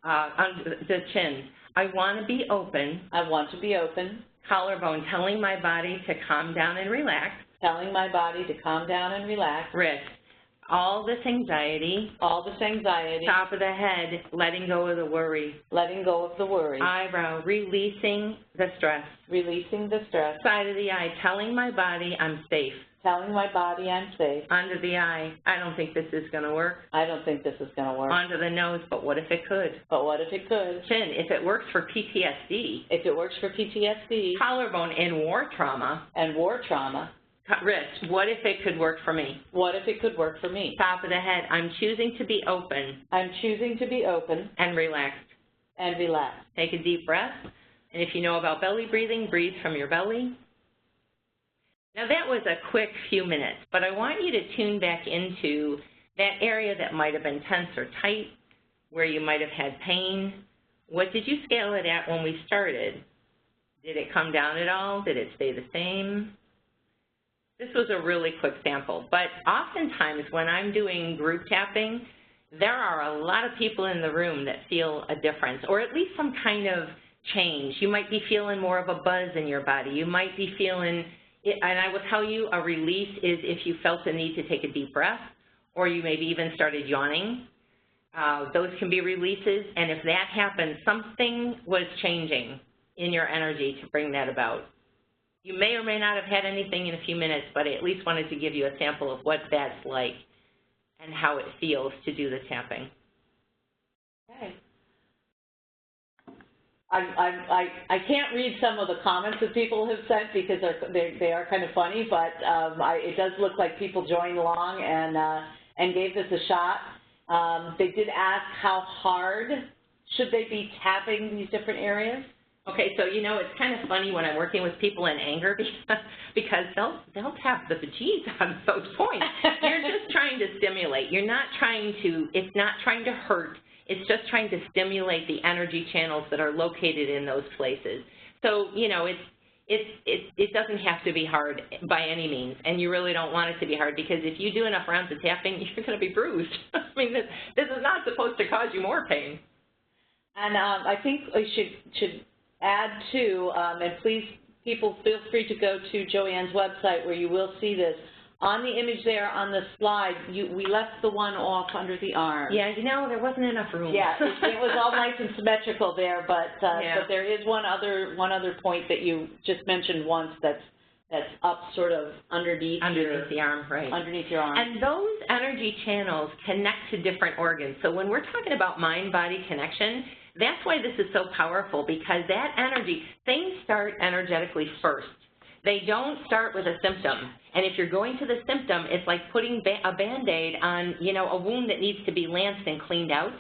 Under the chin, I want to be open. I want to be open. Collarbone, telling my body to calm down and relax. Telling my body to calm down and relax. Wrist, all this anxiety. All this anxiety. Top of the head, letting go of the worry. Letting go of the worry. Eyebrow, releasing the stress. Releasing the stress. Side of the eye, telling my body I'm safe. Telling my body I'm safe. Under the eye, I don't think this is going to work. I don't think this is going to work. Under the nose, but what if it could? But what if it could? Chin, if it works for PTSD. If it works for PTSD. Collarbone in war trauma. And war trauma. Wrist, what if it could work for me? What if it could work for me? Top of the head, I'm choosing to be open. I'm choosing to be open. And relaxed. And relaxed. Take a deep breath. And if you know about belly breathing, breathe from your belly. Now that was a quick few minutes, but I want you to tune back into that area that might have been tense or tight, where you might have had pain. What did you scale it at when we started? Did it come down at all? Did it stay the same? This was a really quick sample, but oftentimes when I'm doing group tapping, there are a lot of people in the room that feel a difference, or at least some kind of change. You might be feeling more of a buzz in your body. You might be feeling, and I will tell you, a release is if you felt the need to take a deep breath, or you maybe even started yawning. Those can be releases, and if that happened, something was changing in your energy to bring that about. You may or may not have had anything in a few minutes, but I at least wanted to give you a sample of what that's like and how it feels to do the tapping. Okay. I can't read some of the comments that people have sent because they are kind of funny, but it does look like people joined along and gave this a shot. They did ask how hard should they be tapping these different areas. Okay, so you know it's kind of funny when I'm working with people in anger because they'll tap the bejeez out of those points. You're just trying to stimulate. You're not trying to. It's not trying to hurt. It's just trying to stimulate the energy channels that are located in those places. So, you know, it doesn't have to be hard by any means, and you really don't want it to be hard because if you do enough rounds of tapping, you're going to be bruised. I mean, this is not supposed to cause you more pain. And I think we should add to, and please, people, feel free to go to Joanne's website where you will see this. On the image there on the slide, we left the one off under the arm. Yeah, you know, there wasn't enough room. Yeah, it was all nice and symmetrical there, but yeah. But there is one other point that you just mentioned once that's up sort of underneath the arm, right? Underneath your arm. And those energy channels connect to different organs. So when we're talking about mind-body connection, that's why this is so powerful, because that energy, things start energetically first. They don't start with a symptom. And if you're going to the symptom, it's like putting a Band-Aid on, you know, a wound that needs to be lanced and cleaned out.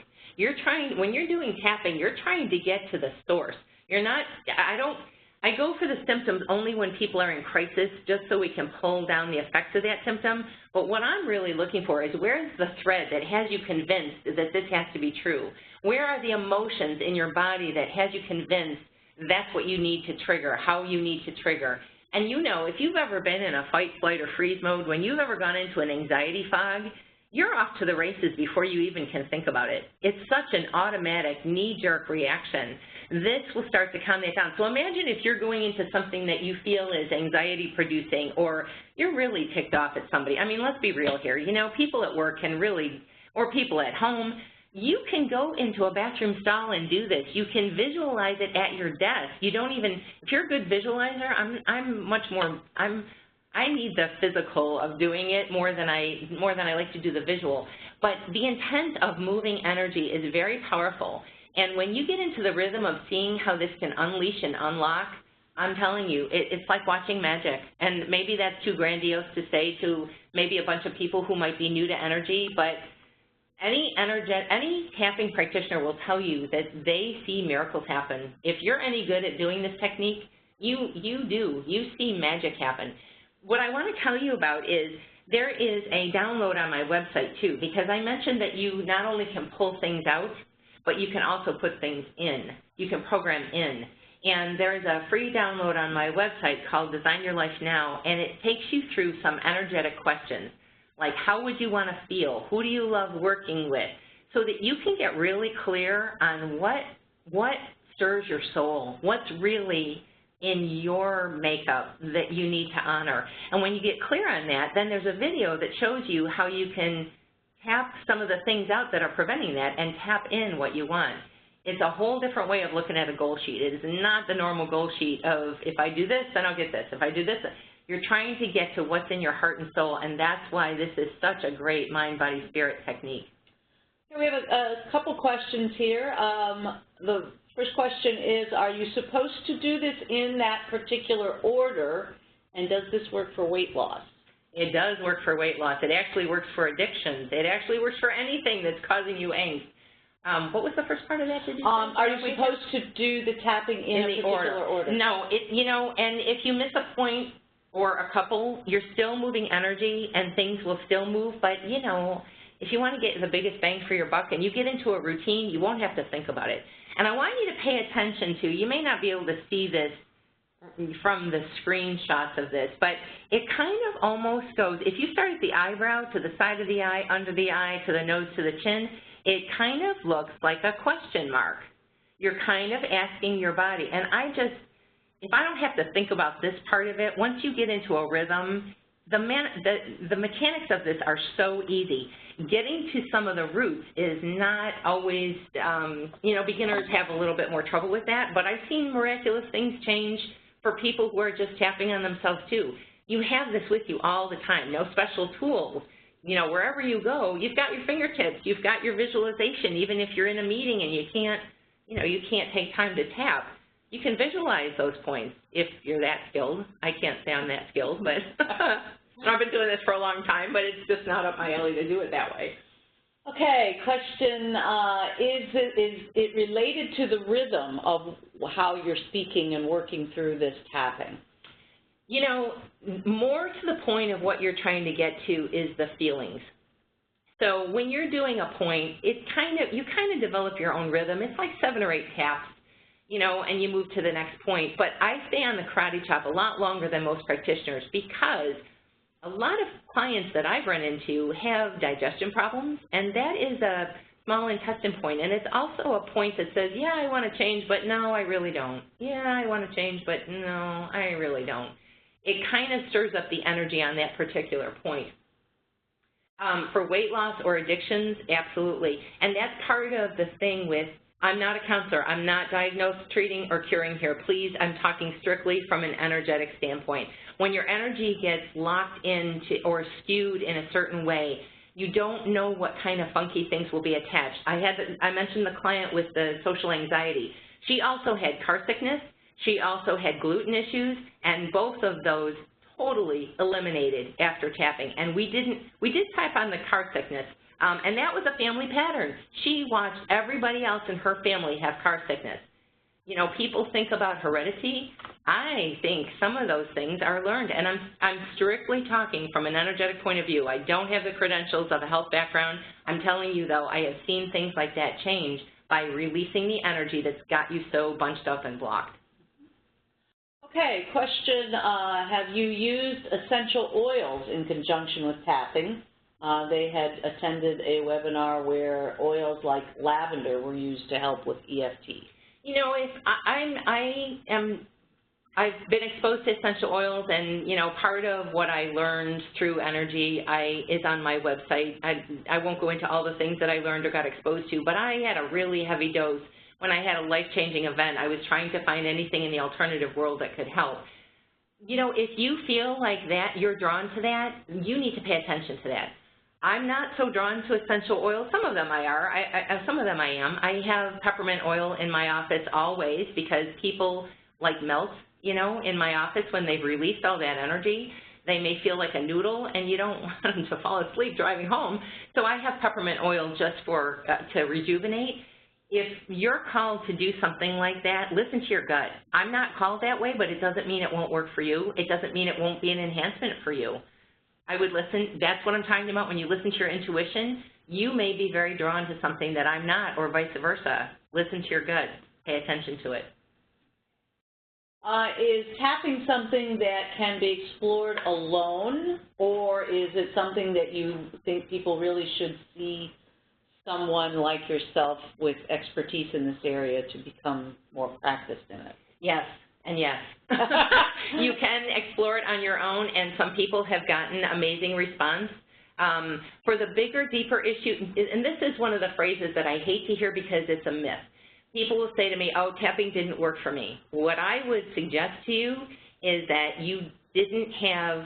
When you're doing tapping, you're trying to get to the source. You're not, I I go for the symptoms only when people are in crisis, just so we can pull down the effects of that symptom. But what I'm really looking for is, where's the thread that has you convinced that this has to be true? Where are the emotions in your body that has you convinced that's what you need to trigger, how you need to trigger? And you know, if you've ever been in a fight, flight, or freeze mode, when you've ever gone into an anxiety fog, you're off to the races before you even can think about it. It's such an automatic, knee-jerk reaction. This will start to calm that down. So imagine if you're going into something that you feel is anxiety-producing, or you're really ticked off at somebody. I mean, let's be real here. You know, people at work can really, or people at home, you can go into a bathroom stall and do this. You can visualize it at your desk. You don't even, if you're a good visualizer, I need the physical of doing it more than I like to do the visual. But the intent of moving energy is very powerful. And when you get into the rhythm of seeing how this can unleash and unlock, I'm telling you, it's like watching magic. And maybe that's too grandiose to say to maybe a bunch of people who might be new to energy, but any tapping practitioner will tell you that they see miracles happen. If you're any good at doing this technique, you see magic happen. What I want to tell you about is there is a download on my website too, because I mentioned that you not only can pull things out, but you can also put things in. You can program in. And there's a free download on my website called Design Your Life Now, and it takes you through some energetic questions, like how would you want to feel? Who do you love working with? So that you can get really clear on what stirs your soul, what's really in your makeup that you need to honor. And when you get clear on that, then there's a video that shows you how you can tap some of the things out that are preventing that and tap in what you want. It's a whole different way of looking at a goal sheet. It is not the normal goal sheet of, if I do this, then I'll get this. If I do this, you're trying to get to what's in your heart and soul, and that's why this is such a great mind, body, spirit technique. We have a couple questions here. The first question is, are you supposed to do this in that particular order, and does this work for weight loss? It does work for weight loss. It actually works for addictions. It actually works for anything that's causing you angst. What was the first part of that? Did you say? Are you supposed to do the tapping in a particular order? No, and if you miss a point or a couple, you're still moving energy and things will still move, but if you want to get the biggest bang for your buck and you get into a routine, you won't have to think about it. And I want you to pay attention to, you may not be able to see this from the screenshots of this, but it kind of almost goes, if you start at the eyebrow, to the side of the eye, under the eye, to the nose, to the chin, it kind of looks like a question mark. You're kind of asking your body. And if I don't have to think about this part of it, once you get into a rhythm, the mechanics of this are so easy. Getting to some of the roots is not always, beginners have a little bit more trouble with that, but I've seen miraculous things change for people who are just tapping on themselves too. You have this with you all the time, no special tools. Wherever you go, you've got your fingertips, you've got your visualization. Even if you're in a meeting and you can't take time to tap, you can visualize those points if you're that skilled. I can't say I'm that skilled, but I've been doing this for a long time, but it's just not up my alley to do it that way. Okay, question, is it related to the rhythm of how you're speaking and working through this tapping? More to the point of what you're trying to get to is the feelings. So when you're doing a point, you kind of develop your own rhythm. It's like 7 or 8 taps, and you move to the next point. But I stay on the karate chop a lot longer than most practitioners because a lot of clients that I've run into have digestion problems, and that is a small intestine point. And it's also a point that says, yeah, I want to change, but no, I really don't. Yeah, I want to change, but no, I really don't. It kind of stirs up the energy on that particular point. For weight loss or addictions, absolutely. And that's part of the thing with, I'm not a counselor. I'm not diagnosed, treating, or curing here. Please, I'm talking strictly from an energetic standpoint. When your energy gets locked into or skewed in a certain way, you don't know what kind of funky things will be attached. I mentioned the client with the social anxiety. She also had car sickness. She also had gluten issues, and both of those totally eliminated after tapping. And we did tap on the car sickness, and that was a family pattern. She watched everybody else in her family have car sickness. People think about heredity, I think some of those things are learned, and I'm strictly talking from an energetic point of view. I don't have the credentials of a health background. I'm telling you, though, I have seen things like that change by releasing the energy that's got you so bunched up and blocked. Okay, question, have you used essential oils in conjunction with tapping? They had attended a webinar where oils like lavender were used to help with EFT. You know, I've been exposed to essential oils, and, you know, part of what I learned through energy is on my website. I won't go into all the things that I learned or got exposed to, but I had a really heavy dose. When I had a life-changing event, I was trying to find anything in the alternative world that could help. You know, if you feel like that, you're drawn to that, you need to pay attention to that. I'm not so drawn to essential oils. Some of them I are. Some of them I am. I have peppermint oil in my office always because people like melt, you know, in my office when they've released all that energy. They may feel like a noodle, and you don't want them to fall asleep driving home. So I have peppermint oil just for to rejuvenate. If you're called to do something like that, listen to your gut. I'm not called that way, but it doesn't mean it won't work for you. It doesn't mean it won't be an enhancement for you. I would listen. That's what I'm talking about. When you listen to your intuition, you may be very drawn to something that I'm not, or vice versa. Listen to your gut. Pay attention to it. Is tapping something that can be explored alone, or is it something that you think people really should see someone like yourself with expertise in this area to become more practiced in it? Yes, and yes. You can explore it on your own, and some people have gotten amazing response. For the bigger, deeper issue, and this is one of the phrases that I hate to hear because it's a myth. People will say to me, oh, tapping didn't work for me. What I would suggest to you is that you didn't have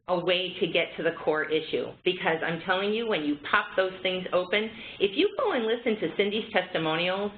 a way to get to the core issue, because I'm telling you, when you pop those things open, if you go and listen to Cindy's testimonials,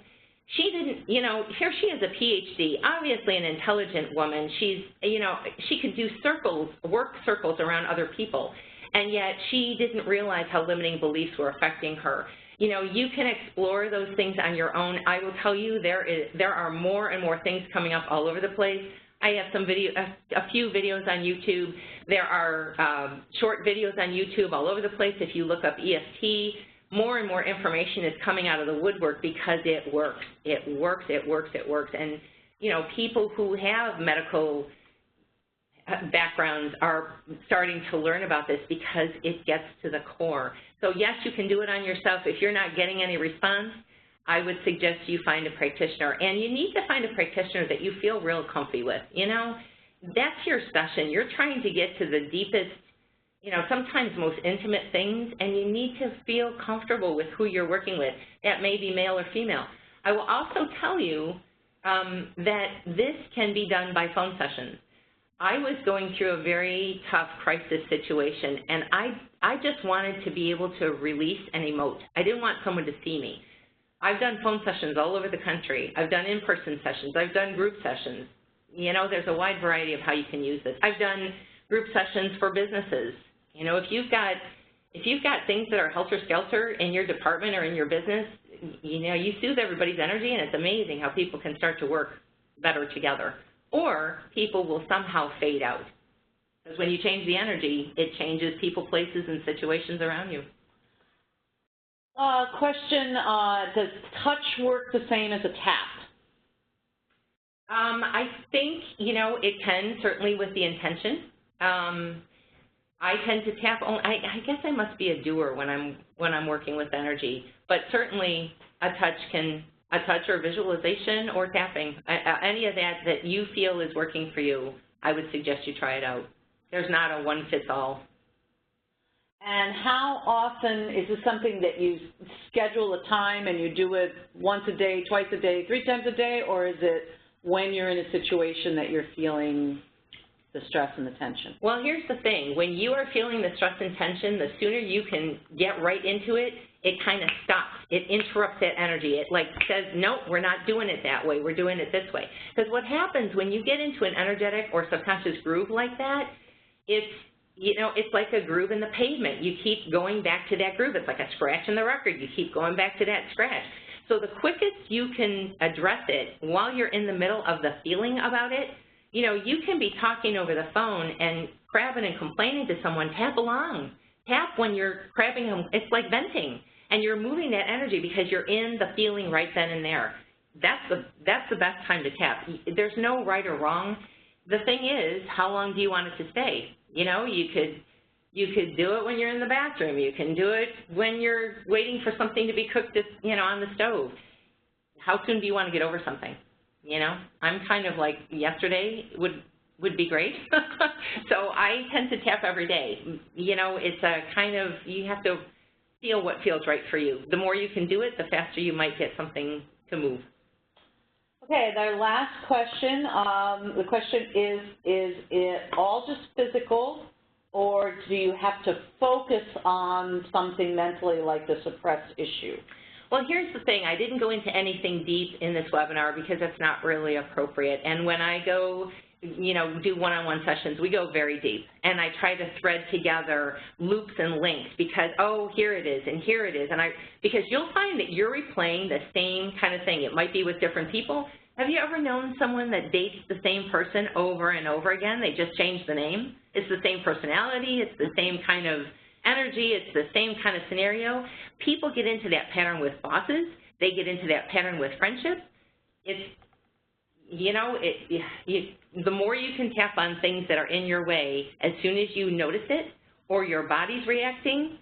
she didn't, you know, here she is a PhD, obviously an intelligent woman. She's, you know, she could do circles, work circles around other people, and yet she didn't realize how limiting beliefs were affecting her. You know, you can explore those things on your own. I will tell you, there are more and more things coming up all over the place. I have some a few videos on YouTube. There are short videos on YouTube all over the place. If you look up EFT, more and more information is coming out of the woodwork because it works. It works, it works, it works. And, you know, people who have medical backgrounds are starting to learn about this because it gets to the core. So yes, you can do it on yourself. If you're not getting any response, I would suggest you find a practitioner. And you need to find a practitioner that you feel real comfy with. You know, that's your session. You're trying to get to the deepest, you know, sometimes most intimate things, and you need to feel comfortable with who you're working with. That may be male or female. I will also tell you that this can be done by phone sessions. I was going through a very tough crisis situation, and I just wanted to be able to release and emote. I didn't want someone to see me. I've done phone sessions all over the country. I've done in-person sessions. I've done group sessions. You know, there's a wide variety of how you can use this. I've done group sessions for businesses. You know, if you've got things that are helter-skelter in your department or in your business, you know, you soothe everybody's energy, and it's amazing how people can start to work better together. Or people will somehow fade out. Because when you change the energy, it changes people, places, and situations around you. Question, does touch work the same as a tap? I think, you know, it can, certainly with the intention. I tend to tap only, I guess I must be a doer when I'm working with energy, but certainly a touch or visualization or tapping, any of that you feel is working for you, I would suggest you try it out. There's not a one-fits-all. And how often, is this something that you schedule a time and you do it once a day, twice a day, 3 times a day, or is it when you're in a situation that you're feeling the stress and the tension? Well, here's the thing. When you are feeling the stress and tension, the sooner you can get right into it, it kind of stops. It interrupts that energy. It like says, nope, we're not doing it that way. We're doing it this way. Because what happens when you get into an energetic or subconscious groove like that, it's, you know, it's like a groove in the pavement. You keep going back to that groove. It's like a scratch in the record. You keep going back to that scratch. So the quickest you can address it while you're in the middle of the feeling about it, You know, you can be talking over the phone and crabbing and complaining to someone. Tap along. Tap when you're crabbing them. It's like venting, and you're moving that energy because you're in the feeling right then and there. That's the best time to tap. There's no right or wrong. The thing is, how long do you want it to stay? You know, you could do it when you're in the bathroom. You can do it when you're waiting for something to be cooked, you know, on the stove. How soon do you want to get over something? You know, I'm kind of like yesterday would be great. So I tend to tap every day. You know, it's a kind of, you have to feel what feels right for you. The more you can do it, the faster you might get something to move. Okay, our last question. The question is it all just physical, or do you have to focus on something mentally like the suppressed issue? Well, here's the thing. I didn't go into anything deep in this webinar because that's not really appropriate. And when I go, you know, do one-on-one sessions, we go very deep. And I try to thread together loops and links because, oh, here it is, and here it is. And because you'll find that you're replaying the same kind of thing. It might be with different people. Have you ever known someone that dates the same person over and over again? They just changed the name. It's the same personality. It's the same kind of energy. It's the same kind of scenario. People get into that pattern with bosses. They get into that pattern with friendships. It's, you know, the more you can tap on things that are in your way, as soon as you notice it or your body's reacting,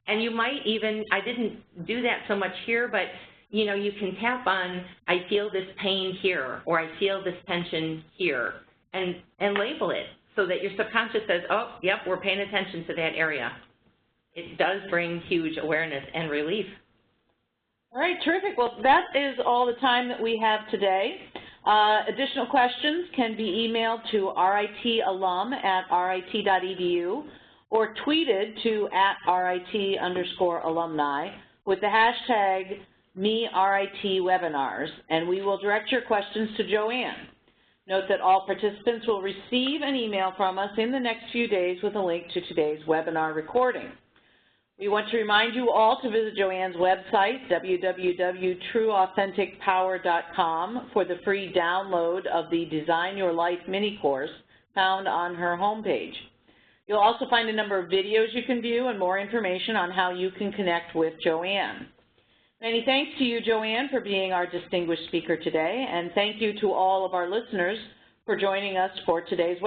and you might even, I didn't do that so much here, but you know, you can tap on, I feel this pain here, or I feel this tension here, and label it so that your subconscious says, oh, yep, we're paying attention to that area. It does bring huge awareness and relief. All right, terrific. Well, that is all the time that we have today. Additional questions can be emailed to ritalum@rit.edu or tweeted to @RIT_alumni with the hashtag #MeRITWebinars, and we will direct your questions to Joanne. Note that all participants will receive an email from us in the next few days with a link to today's webinar recording. We want to remind you all to visit Joanne's website, www.trueauthenticpower.com, for the free download of the Design Your Life mini course found on her homepage. You'll also find a number of videos you can view and more information on how you can connect with Joanne. Many thanks to you, Joanne, for being our distinguished speaker today, and thank you to all of our listeners for joining us for today's webinar.